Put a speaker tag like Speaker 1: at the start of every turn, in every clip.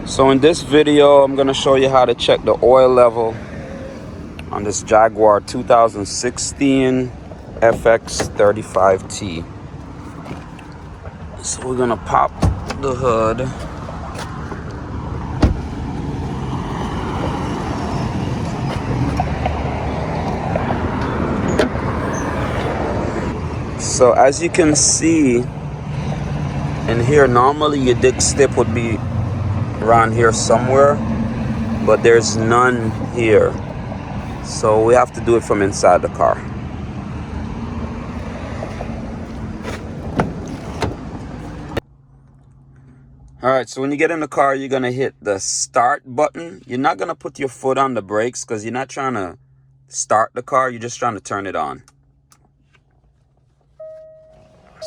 Speaker 1: So in this video, I'm going to show you how to check the oil level on this Jaguar 2016 FX35T. So we're going to pop the hood. So as you can see in here, normally your dipstick would be around here somewhere, but there's none here. So we have to do it from inside the car. All right, so when you get in the car, you're gonna hit the start button. You're not gonna put your foot on the brakes because you're not trying to start the car, you're just trying to turn it on.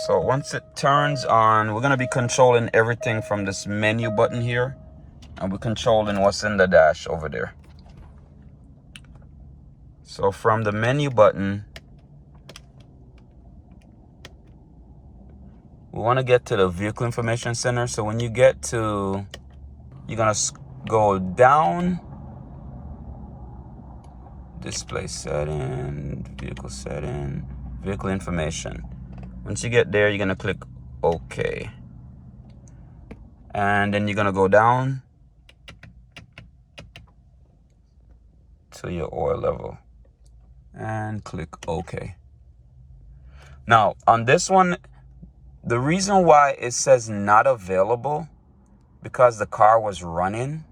Speaker 1: So once it turns on, we're gonna be controlling everything from this menu button here, and we're controlling what's in the dash over there. So from the menu button, we want to get to the vehicle information center. So when you get to, you're gonna go down, display setting, vehicle information. Once you get there, you're gonna click OK. And then you're gonna go down to your oil level and click OK. Now on this one, the reason why it says not available, because the car was running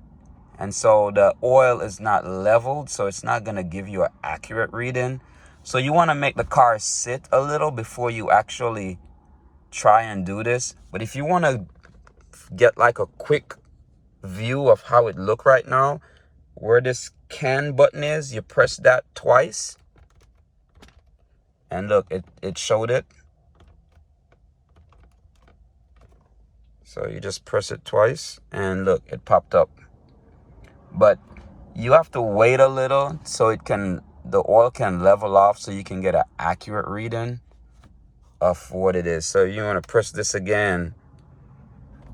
Speaker 1: and so the oil is not leveled, so it's not gonna give you an accurate reading. So you wanna make the car sit a little before you actually try and do this. But if you wanna get like a quick view of how it look right now, where this can button is, you press that twice and look, it showed it. So you just press it twice and look, it popped up. But you have to wait a little so the oil can level off, so you can get an accurate reading of what it is. So you want to press this again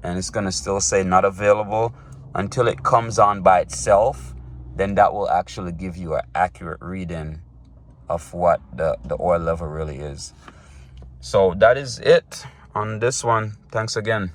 Speaker 1: and it's going to still say not available until it comes on by itself. Then that will actually give you an accurate reading of what the oil level really is. So that is it on this one. Thanks again.